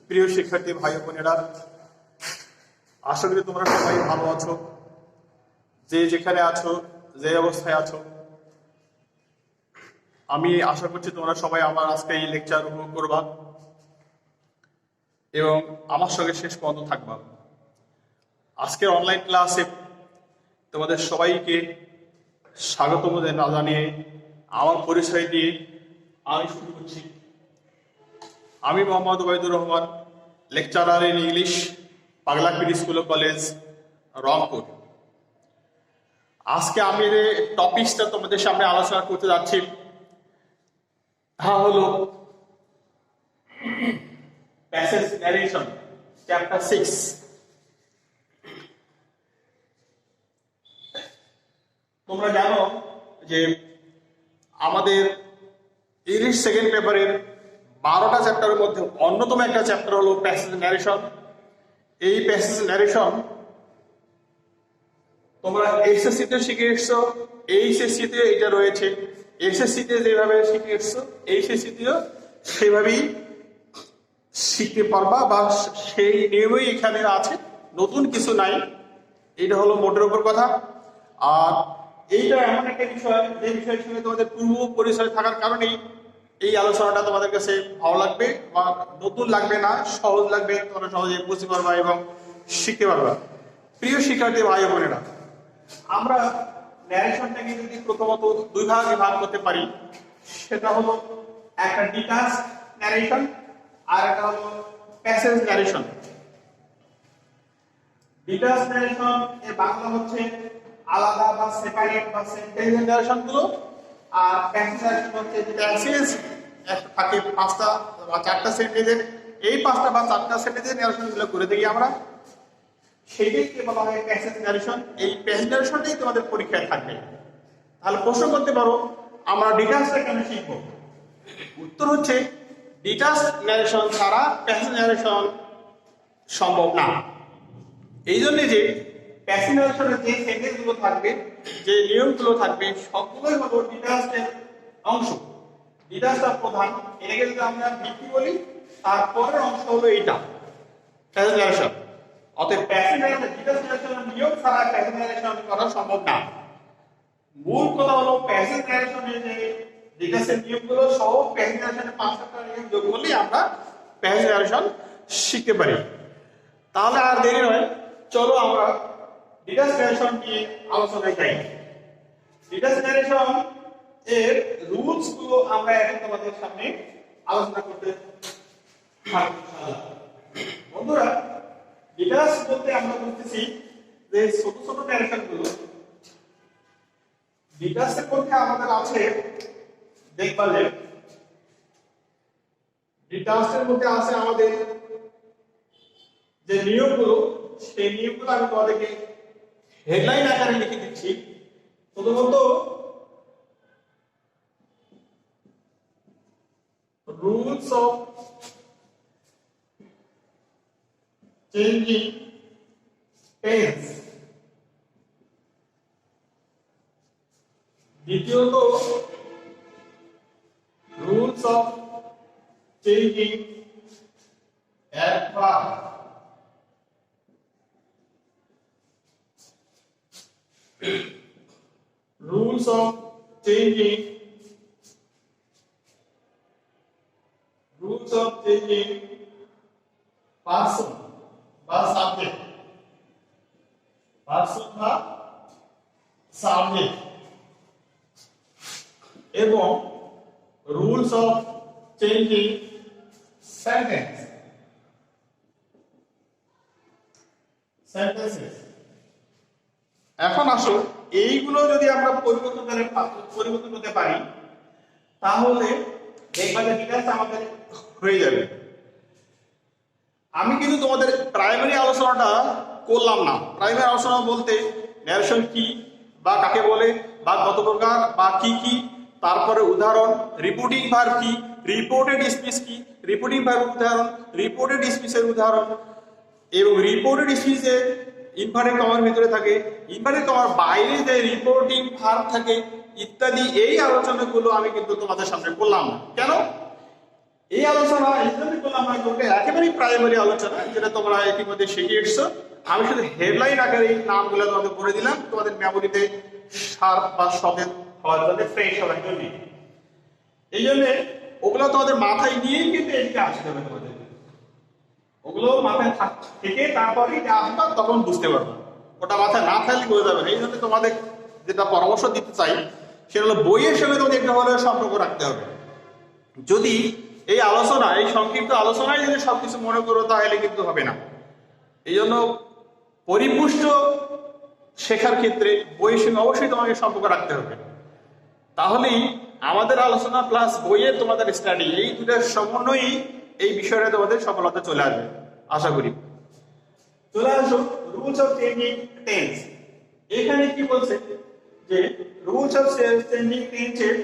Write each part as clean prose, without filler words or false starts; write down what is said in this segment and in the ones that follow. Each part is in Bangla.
প্রিয় শিক্ষার্থী ভাই বোনেরা, আশা করি তোমরা সবাই ভালো আছো। যে যেখানে আছো, যে অবস্থায় আছো, আমি আশা করছি তোমরা সবাই আমার আজকে এই লেকচার উপভোগ করবা এবং আমার সঙ্গে শেষ পর্যন্ত থাকবা। আজকের অনলাইন ক্লাসে তোমাদের সবাইকে স্বাগতম জানিয়ে আমার পরিচয় দিয়ে আমি শুরু করছি। আমি Mohammad Obaidur Rahman, lecturer in English, Paglapir school college, Rangpur. আজকে আমি যে টপিকসটা তোমাদের সামনে আলোচনা করতে যাচ্ছি তা হলো প্যাসেজ ন্যারেশন, চ্যাপ্টার 6। তোমরা জানো যে আমাদের ইংলিশ সেকেন্ড পেপারের 12টা চ্যাপ্টারের মধ্যে অন্যতম একটা চ্যাপ্টার হলো প্যাসেজ ন্যারেশন। এই প্যাসেজ ন্যারেশন তোমরা এসএসসিতে শিখে এসছো, এইচএসসিতে এটা রয়েছে। এসএসসিতে যেভাবে শিখে এসছো, এইচএসসিতেও সেভাবেই শিখতে পারবা, বা সেই নিয়মই এখানে আছে, নতুন কিছু নাই। এইটা হলো মোটের উপর কথা। আর এইটা এমন একটা বিষয়, যে বিষয়ের সঙ্গে তোমাদের পূর্ব পরিচয় থাকার কারণেই এই আলোচনাটা তোমাদের কাছে ভালো লাগবে, বা নতুন লাগবে না, সহজ লাগবে, তোমরা সহজে বুঝতে পারবা এবং শিখতে পারবা। প্রিয় শিক্ষার্থী ভাই বোনেরা, আমরা ন্যারেশনটাকে যদি প্রথমত দুই ভাগে ভাগ করতে পারি, সেটা হলো একটা ডিটাচ ন্যারেশন আর একটা হলো প্যাসেজ ন্যারেশন। ডিটাচ ন্যারেশন এর বাংলা হচ্ছে আলাদা বা সেপারেট বা সেন্টেন্স ন্যারেশন গুলো, আর প্যাসেজ ন্যারেশন হচ্ছে যে প্যাসেজ একটা থাকে 5টা বা 4টা সেন্টেন্সের, এই 5টা বা 4টা সেন্টেন্সের ন্যারেশন গুলো করে দেখি আমরা, সেইটাকে বলা হয় প্যাসেজ ন্যারেশন। এই প্যাসেজ ন্যারেশনটাই তোমাদের পরীক্ষায় থাকবে। তাহলে প্রশ্ন করতে পারো, আমরা ডিটাচটা কেন শিখব? উত্তর হচ্ছে ডিটাচ ন্যারেশন ছাড়া প্যাসেজ ন্যারেশন সম্ভব না। এই জন্য যে প্যাসেজ ন্যারেশনের যে সেন্টেন্স গুলো থাকবে, যে নিয়মগুলো থাকবে, সবগুলোই হলো ডিটাচের অংশ। ডিটাচটা প্রধান, এটাকে যদি আমরা ভিত্তি বলি, তারপরের অংশ হলো এইটা প্যাসেজ ন্যারেশন। অতএব প্যাসেজ ন্যারেশন, ডিটাচ ন্যারেশনের নিয়ম ছাড়া প্যাসেজ ন্যারেশন করা সম্ভব না। মূল কথা হলো প্যাসেজ ন্যারেশনের যে ডিটাচের নিয়মগুলো সহ প্যাসেজ ন্যারেশনের 5টা নিয়ম যোগ করলেই আমরা প্যাসেজ ন্যারেশন শিখতে পারি। তাহলে আর দেরি নয়, চলো আমরা ডিটাচ ন্যারেশন নিয়ে আলোচনায় যাই। ডিটাচ ন্যারেশন এর রুলস গুলো আমরা এখন তোমাদের সামনে আলোচনা করতে থাকবো ইনশাআল্লাহ। বন্ধুরা, ডিটাচ বলতে আমরা বুঝতেছি যে ছোট ছোট ন্যারেশন গুলো। ডিটাচের মধ্যে আমাদের আছে, দেখবা যে ডিটাচের মধ্যে আছে আমাদের যে নিয়মগুলো, সেই নিয়মগুলো আমি তোমাদেরকে হেডলাইন আকারে লিখে দিচ্ছি। প্রথমত রুলস অফ চেঞ্জিং টেন্স। দ্বিতীয়ত rules of changing adverb. Rules of changing person বা subject, person বা subject, এবং rules of changing sentences। এখন আসো, এইগুলো যদি আমরা পরিবর্তন করতে পারি, তাহলে দেখবা যে ডিটাচ আমাদের হয়ে যাবে। আমি কিন্তু তোমাদের প্রাইমারি আলোচনাটা করলাম না। প্রাইমারি আলোচনা বলতে ন্যারেশন কি বা কাকে বলে বা কত প্রকার বা কি কি, তারপরে উদাহরণ, রিপোর্টিং ভার্ব কি, রিপোর্টেড স্পিচ কি, রিপোর্টিং ভার্ব উদাহরণ, রিপোর্টেড স্পিচের উদাহরণ, এবং রিপোর্টেড স্পিচে ইনভার্টেড কমার ভিতরে থাকে, ইনভার্টেড কমার বাইরে যে রিপোর্টিং ভার্ব থাকে ইত্যাদি এই আলোচনাগুলো আমি কিন্তু তোমাদের সামনে করলাম না। কেন এই আলোচনা এই জন্য করলাম না, একেবারেই প্রাইমারি আলোচনা, যেটা তোমরা ইতিমধ্যে শিখে এসছো। আমি শুধু হেডলাইন আকারে এই নামগুলো তোমাদের বলে দিলাম, তোমাদের মেমোরিতে শার্প বা সতেজ হওয়ার জন্য, ফ্রেশ হওয়ার জন্য। এই জন্য ওগুলো তোমাদের মাথায় নিয়েই কিন্তু এদিকে আসতে হবে। তোমাদের ওগুলো মাথায় থেকে তারপরে আসবা, তখন বুঝতে পারবো। ওটা মাথায় না থাকলে বোঝা যাবে না। এই জন্য তোমাদের যেটা পরামর্শ দিতে চাই সেটা হলো বইয়ের সঙ্গে তোমাদের একটা হলেও সম্পর্ক রাখতে হবে। যদি এই আলোচনা, এই সংক্ষিপ্ত আলোচনায় যদি সবকিছু মনে করো তাহলে কিন্তু হবে না। এই জন্য পরিপুষ্ট শেখার ক্ষেত্রে বইয়ের সঙ্গে অবশ্যই তোমাকে সম্পর্ক রাখতে হবে। তাহলেই আমাদের আলোচনা প্লাস বইয়ের তোমাদের স্টাডি, এই দুটার সমন্বয়ই এই বিষয়টা তোমাদের সফলতা চলে আসবে আশা করি। চলে আসো রুলস অফ চেঞ্জিং টেন্স। এখানে কি বলছে যে রুলস অফ চেঞ্জিং টেন্সের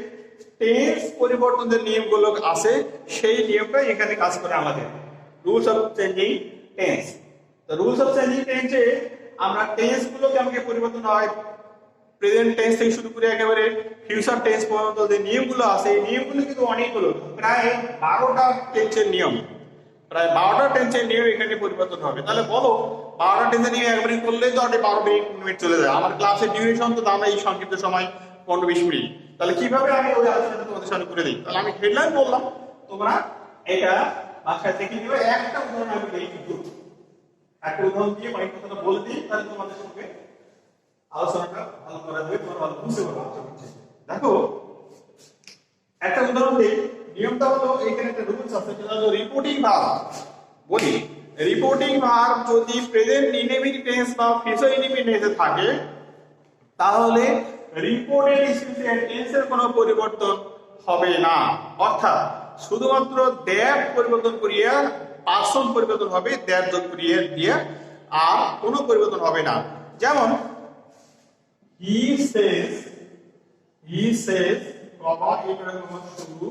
টেন্স পরিবর্তনের নিয়মগুলো আছে, সেই নিয়মটা এখানে কাজ করে আমাদের রুলস অফ চেঞ্জিং টেন্স। তো রুলস অফ চেঞ্জিং টেন্সে আমরা টেন্স গুলো কেমন পরিবর্তন হয়, প্রেজেন্ট টেন্স থেকে শুরু করে একেবারে ফিউচার টেন্স পর্যন্ত যে নিয়মগুলো আছে, এই নিয়মগুলো কিন্তু অনেকগুলো, প্রায় 12টা টেন্সের নিয়ম, প্রায় 12টা টেন্সের নিয়ম এখানে পরিবর্তন হবে। তাহলে বলো 12টা টেন্সের নিয়ম একবারে করলেই তো 12 মিনিট চলে যায়। আমার ক্লাসের ডিউরেশন তো দাম এই সংক্ষিপ্ত সময় 15-20 মিনিট। তাহলে কিভাবে আমি ওই আলোচনাটা তোমাদের সামনে করে দিই? তাহলে আমি হেডলাইন বললাম, তোমরা এটা বাসায় দেখে নিবে। একটা উদাহরণ আমি দিই, কিন্তু একটা উদাহরণ দিয়ে আমি কথাটা বলে দিই, তাহলে তোমাদের সঙ্গে আলোচনাটা ভালো করা যাবে, তোমরা ভালো বুঝতে পারবে। দেখো একটা উদাহরণ দিই। নিয়মটা হলো এখানে একটা রুলস আছে, যেটা হলো রিপোর্টিং ভার্ব। বলি রিপোর্টিং ভার্ব যদি প্রেজেন্ট ইনডেফিনিট টেন্স বা ফিউচার ইনডেফিনিট টেন্সে থাকে, তাহলে রিপোর্টেড স্পেসিয়াল টেন্সের কোনো পরিবর্তন হবে না। অর্থাৎ শুধুমাত্র দ্যাট পরিবর্তন করিয়া পার্সন পরিবর্তন হবে, দ্যাট যোগ করিয়ে দিয়ে, আর কোনো পরিবর্তন হবে না। যেমন he says কমা এটার শুরু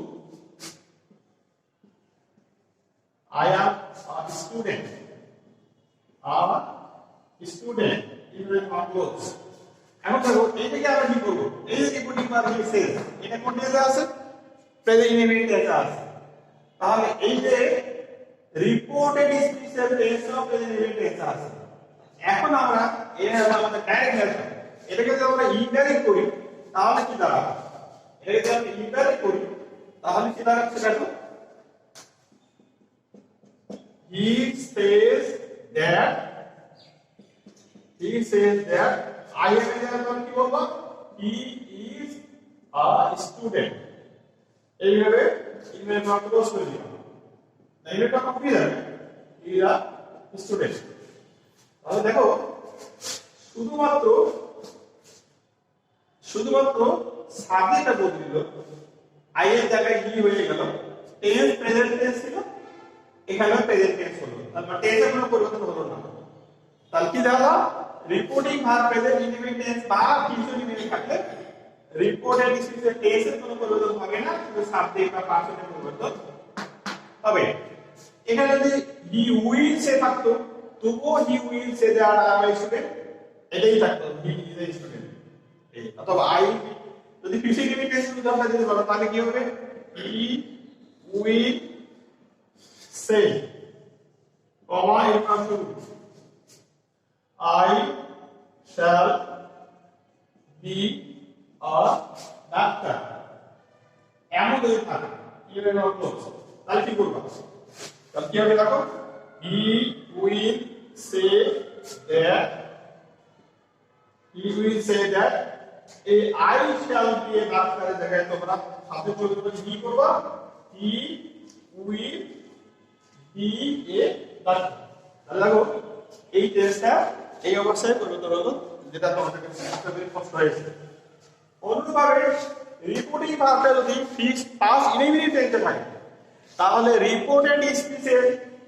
I am a student এটার ক্লোজ। এখন দেখো এইটাকে আমরা কি করব, এই যে রিপোর্টিং ভার্ব he says, এটা কোন টেন্সে আছে? প্রেজেন্ট ইনডেফিনিট টেন্সে আছে। তাহলে এই যে reported special tense of present indefinite টেন্সে আছে। এখন আমরা এটা হলো আমাদের ডাইরেক্ট ভার্ব, এটাকে যদি আমরা ইনডাইরেক্ট করি তাহলে কি দাঁড়াবে? এটাকে যদি আমরা ইনডাইরেক্ট করি তাহলে কি দাঁড়াচ্ছে? দেখো he says that I am a কি বলবো? he is a student। এইভাবে ইমেল ভার্ব ক্লোজ করে দিলাম। ইমেলটা কমপ্লিট হবে, he is a student। তাহলে দেখো শুধুমাত্র সাবজেক্টটা বদলে দিল, আই এর জায়গায় হি হয়ে গেল, টেন্স প্রেজেন্ট টেন্স ছিল, এখানে প্রেজেন্ট টেন্স হলো, তারপর টেন্সের কোনো পরিবর্তন হলো না। তাহলে কি দাঁড়ালো? Reporting verb present indefinite tense বা ফিউচার ইনডেফিনিট থাকলে রিপোর্টেড স্পেসিয়াল টেন্সের কোনো পরিবর্তন হবে না, শুধু সাবজেক্ট বা পার্সনের পরিবর্তন হবে। এখানে যদি হি উইল সে থাকতো, তবুও হি উইল সে যে আর স্টুডেন্ট এটাই থাকতো, হি ইজ এ স্টুডেন্ট। অথবা আই যদি ফিউচার ইনডেফিনিট টেন্স আমরা যদি বলো তাহলে কি হবে? হি উইল সে কমা এরপর শুরু I shall be a doctor। এমন যদি থাকে ইভেন অর ক্লোজ, তাহলে কি করব? তাহলে কি হবে? দেখো he will say that এই I shall be a doctor এর জায়গায় তোমরা সাথে যোগ করে কি করবা? he will be a doctor। তাহলে দেখো এই টেন্সটা এই অবস্থায় পরিবর্তন হলো, যেটা তোমাদের কাছে খুবই কষ্ট হয়েছে। অনুরূপভাবে রিপোর্টিং ভার্বটা যদি ফিক্সড পাস্ট ইনডেফিনিট টেন্সে থাকে, তাহলে রিপোর্টেড স্পিচের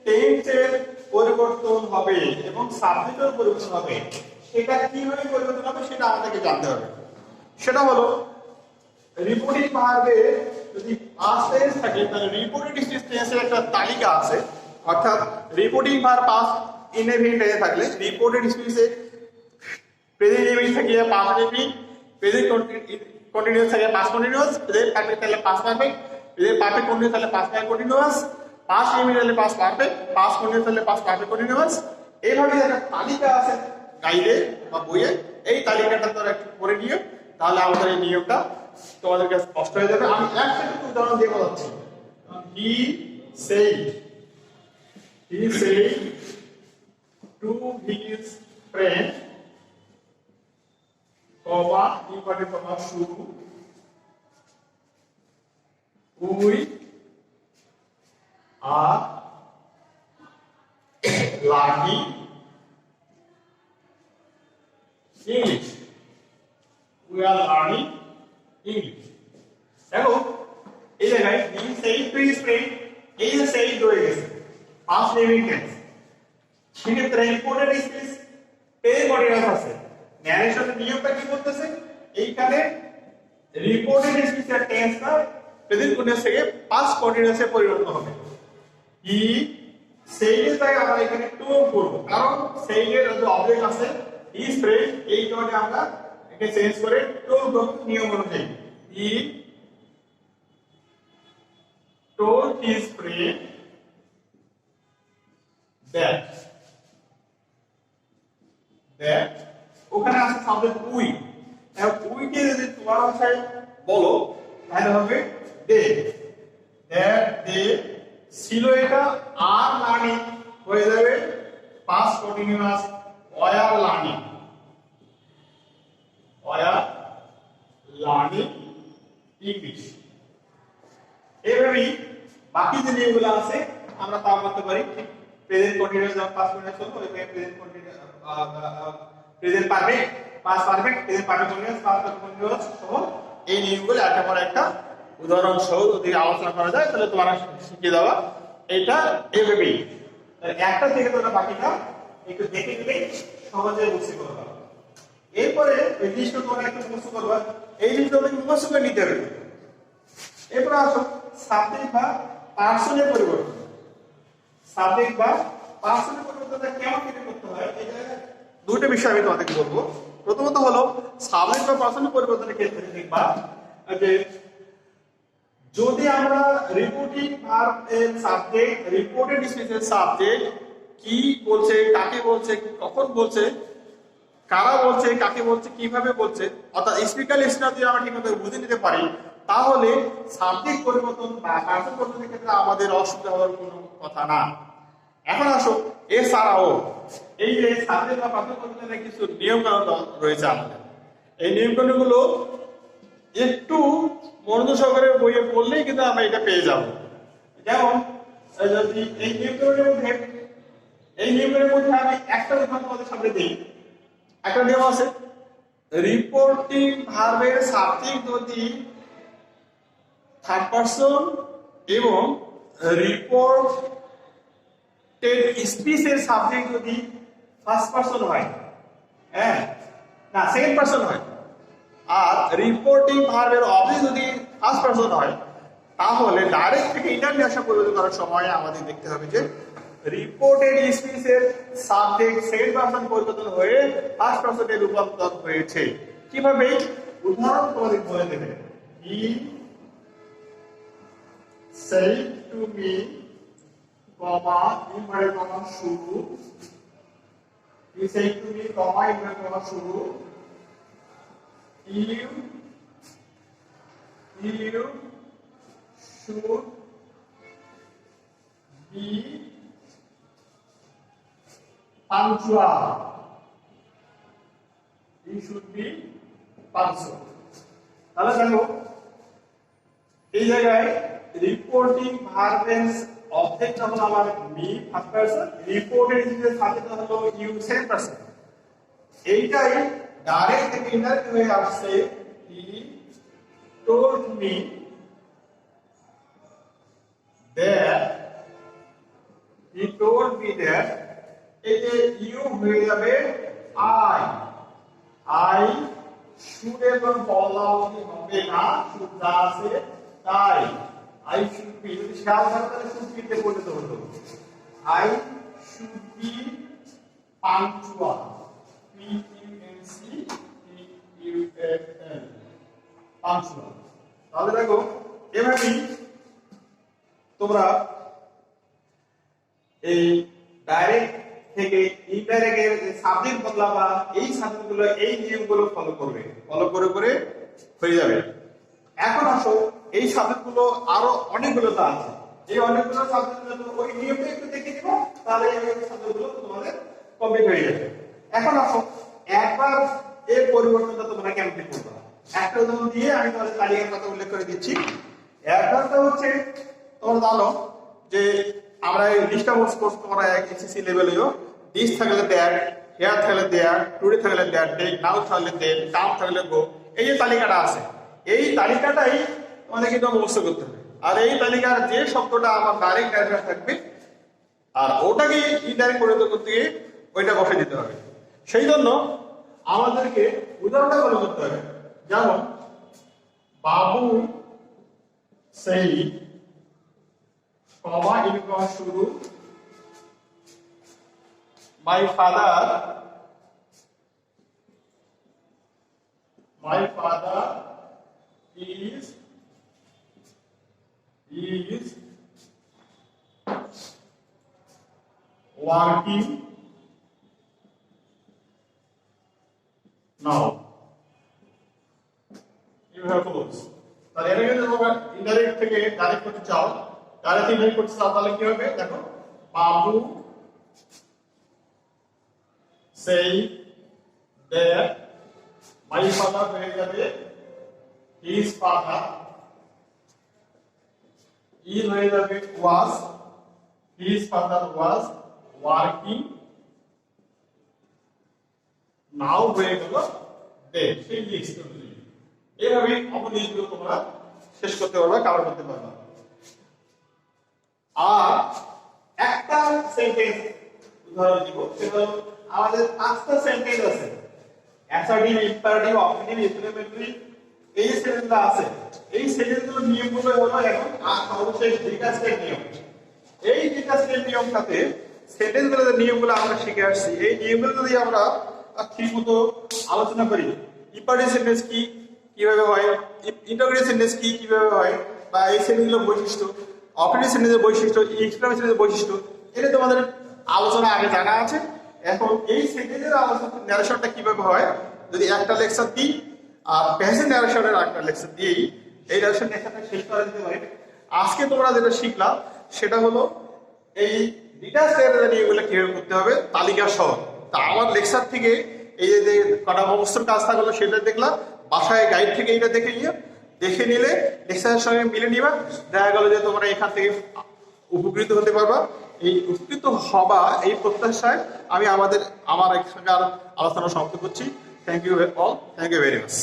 টেন্সের পরিবর্তন হবে এবং সাবজেক্টের পরিবর্তন হবে। সেটা কিভাবে পরিবর্তন হবে সেটা আমাদেরকে জানতে হবে। সেটা হলো রিপোর্টিং ভার্বে যদি পাস্ট টেন্স থাকে, তাহলে রিপোর্টেড স্পিচ টেন্সের একটা তালিকা আছে। অর্থাৎ রিপোর্টিং ভার্ব পাস্ট ইনডেফিনিট টেন্সে থাকলে রিপোর্টেড স্পিচে প্রেজেন্ট ইনডেফিনিট থাকে পাস্ট ইনডেফিনিট, প্রেজেন্ট কন্টিনিউয়াস থাকে পাস্ট কন্টিনিউয়াস, প্রেজেন্ট পারফেক্ট তাহলে past perfect, present perfect continuous তাহলে past perfect continuous, past immediately past perfect, past continuous তাহলে পাস্ট পারফেক্ট কন্টিনিউয়াস। এইভাবে একটা তালিকা আছে গাইডে বা বইয়ে, এই তালিকাটা তোরা একটু করে নিও, তাহলে আমাদের এই নিয়মটা তোমাদের কাছে স্পষ্ট হয়ে যাবে। আমি একটা উদাহরণ দিয়ে বলাচ্ছি। হি said to his friend, comma inverted comma shoe, we are learning English. We are learning English. দেখো এই জায়গায় he said to his friend, এই যে said রয়ে গেছে past living tense, সেক্ষেত্রে রিপোর্টেড স্পিচ প্রেজেন্ট কন্টিনিউয়াস আছে। ন্যারেশনের নিয়মটা কি বলতেছে, এইখানে রিপোর্টেড স্পিচের টেন্সটা প্রেজেন্ট কন্টিনিউয়াস থেকে পাস্ট কন্টিনিউয়াসে পরিণত হবে। হি সেইডের জায়গায় আমরা এখানে টু করব, কারণ সেইডের যে অবজেক্ট আছে হিজ ফ্রেন্ড, এই কারণে আমরা একে চেঞ্জ করে টু করব নিয়ম অনুযায়ী। হি told his friend that ওখানে আছে সাবজেক্ট উই, এখন উই কে যদি তোমার ভাষায় বলো তাহলে হবে দে, দ্যাট দে ছিল, এটা আর লার্নিং হয়ে যাবে past continuous were learning, English. এইভাবেই বাকি যে নিয়মগুলো আছে আমরা তা করতে পারি। প্রেজেন্ট কন্টিনিউয়াস যখন পাস্ট কন্টিনিউয়াস হলো এখানে present continuous, present perfect, past perfect, present perfect continuous, past continuous সহ এই নিয়মগুলো একটা পর একটা উদাহরণ সহ যদি আলোচনা করা যায় তাহলে তোমরা শিখে যাবা। এটা এইভাবেই, তাহলে একটা থেকে তোমরা বাকিটা একটু দেখে নিলে সহজে বুঝতে পারবা। এরপরে এই জিনিসটা তোমরা একটু মুখস্থ করবা, এই জিনিসটা তোমরা মুখস্থ করে নিতে হবে। এরপর আসো সাবজেক্ট বা পার্সনের পরিবর্তন। সাবজেক্ট বা পার্সনের পরিবর্তনটা কেমন করতে হয়, এটা দুটো বিষয় আমি তোমাদেরকে বলবো। প্রথমত হলো সাবজেক্ট বা পার্সনের পরিবর্তনের ক্ষেত্রে দেখবা যে যদি আমরা রিপোর্টিং ভার্ব এর সাবজেক্ট, রিপোর্টেড স্পিচের সাবজেক্ট কি বলছে, কাকে বলছে, কখন বলছে, কারা বলছে, কাকে বলছে, কিভাবে বলছে, অর্থাৎ স্পিকার লিসনার যদি আমরা ঠিকমতো বুঝে নিতে পারি তাহলে সাবজেক্ট পরিবর্তন বা পার্সন পরিবর্তনের ক্ষেত্রে আমাদের অসুবিধা হওয়ার কোনো কথা না। এখন আসো এছাড়াও এই যে সাবজেক্ট বা পার্সন পরিবর্তনের কিছু নিয়মকানুন রয়েছে আমাদের, এই নিয়মকানুনগুলো একটু মনোযোগ সহকারে বইয়ে পড়লেই কিন্তু আমরা এটা পেয়ে যাব। যেমন যদি এই নিয়মকানুনের মধ্যে আমি একটা উদাহরণ তোমাদের সামনে দিই। একটা নিয়ম আছে, রিপোর্টিং ভার্বের সাবজেক্ট যদি থার্ড পারসন এবং রিপোর্টেড স্পিচের সাবজেক্ট যদি ফার্স্ট পারসন হয়, হ্যাঁ না সেকেন্ড পারসন হয়, আর রিপোর্টিং ভার্বের অবজেক্ট যদি ফার্স্ট পারসন হয়, তাহলে ডাইরেক্ট থেকে ইন্টারন্যাশনাল পরিবর্তন করার সময় আমাদের দেখতে হবে যে রিপোর্টেড স্পিচের সাবজেক্ট সেকেন্ড পারসন পরিবর্তন হয়ে ফার্স্ট পারসনে রূপান্তর হয়েছে। কিভাবে উদাহরণ তোমাদের বলে দেবে। হি said to me, comma inverted comma শুরু, he said to me, comma inverted comma শুরু, you should be punctual. You should be punctual. তাহলে দেখো এই জায়গায় রিপোর্টিং ভার্বের অবজেক্ট হলো আমার মি ফার্স্ট পারসন, রিপোর্টেড স্পিচের সাবজেক্ট হলো ইউ সেকেন্ড পারসন। এইটাই ডাইরেক্ট থেকে ইনডাইরেক্ট হয়ে আসছে হি told me that, এই যে ইউ হয়ে যাবে আই শুড এবং বলা হবে না, শুড যা আছে তাই আই শুড বি, যদি শাল থাকে তাহলে শুড বি তে পরিণত হতো। I should be punctual, PUNCTUAL, punctual. তাহলে দেখো এভাবেই তোমরা এই ডাইরেক্ট থেকে ইনডাইরেক্ট যে সাবজেক্ট বদলাবা, এই সাবজেক্টগুলো এই নিয়মগুলো ফলো করবে, ফলো করে করে হয়ে যাবে। এখন আসো এই সাবজেক্টগুলো আরো অনেকগুলো তো আছে, এই অনেকগুলো সাবজেক্টগুলো তো ওই নিয়মটা একটু দেখে নিব, তাহলে এই সাবজেক্টগুলো তোমাদের কমপ্লিট হয়ে যাবে। এখন আসো একবার এর পরিবর্তনটা তোমরা কেমন করবে, একটা উদাহরণ দিয়ে আমি তোমাদের তালিকার কথা উল্লেখ করে দিচ্ছি। একবারটা হচ্ছে তোমরা জানো যে আমরা এই লিস্টটা কোর্স তোমরা এসএসসি লেভেলেও দিস থাকলে দ্যাট, হেয়ার থাকলে দেয়ার, টুডে থাকলে দ্যাট ডে, নাও থাকলে দেন, কাম থাকলে গো, এই যে তালিকাটা আছে এই তালিকাটাই তোমাদের কিন্তু মুখস্থ করতে হবে। আর এই তালিকার যে শব্দটা আমার ডাইরেক্ট ডাইরেক্ট থাকবে আর ওটাকে ইনডাইরেক্ট পরিণত করতে গিয়ে ওইটা বসে দিতে হবে। সেই জন্য আমাদেরকে উদাহরণটা ফলো করতে হবে। যেমন বাবু সেই কমা ইনকমা শুরু, my father is working now. You have close. তাহলে এটা যদি তোমরা ইনডাইরেক্ট থেকে ডাইরেক্ট করতে চাও, ডাইরেক্ট ইনডাইরেক্ট করতে চাও, তাহলে কি হবে দেখো, বাবু সেই দ্যাট, মাই ফাদার হয়ে যাবে his father, is হয়ে যাবে was, his father was working now হয়ে গেল dead। সেই লিস্ট অনুযায়ী এইভাবে অপনিশগুলো তোমরা শেষ করতে পারবে, কভার করতে পারবে। আর একটা সেন্টেন্স উদাহরণ দিব, সেটা হলো আমাদের 5টা সেন্টেন্স আছে, অ্যাসার্টিভ, ইম্পারেটিভ, অবজেক্টিভ, এক্সক্লেমেটরি, এই সেন্টেন্সটা আছে। এই সেন্টেন্সগুলোর নিয়মগুলো হলো এখন সর্বশেষ ডিটাচের নিয়ম। এই ডিটাচের নিয়মটাতে সেন্টেন্সগুলোর নিয়মগুলো আমরা শিখে আসছি। এই নিয়মগুলো যদি আমরা ঠিকমতো আলোচনা করি, ইম্পারেটিভ সেন্টেন্স কি কিভাবে হয়, ইন্টারোগেটিভ সেন্টেন্স কি কিভাবে হয়, বা এই সেন্টেন্সগুলোর বৈশিষ্ট্য, অপারেটিভ সেন্টেন্সের বৈশিষ্ট্য, এক্সক্লেমেটরি সেন্টেন্সের বৈশিষ্ট্য, এটা তোমাদের আলোচনা আগে জানা আছে। এখন এই সেন্টেন্সের আলোচনা ন্যারেশনটা কিভাবে হয়, যদি একটা লেকচার দিই আর প্যাসেজ ন্যারেশনের একটা লেকচার দিয়েই এই লেকচারটা শেষ করা যেতে পারে। আজকে তোমরা যেটা শিখলা সেটা হলো এই ডিটাচড নিয়মগুলো কিভাবে করতে হবে তালিকা সহ। তা আমার লেকচার থেকে এই যে কটা মুখস্থর কাজ থাকলো সেটা দেখলাম, বাসায় গাইড থেকে এটা দেখে নিলে লেকচারের সঙ্গে মিলে নিবা, দেখা গেল যে তোমরা এখান থেকে উপকৃত হতে পারবা। এই উপকৃত হবা এই প্রত্যাশায় আমি আমার এখানকার আলোচনা সমাপ্ত করছি। Thank you all, thank you very much.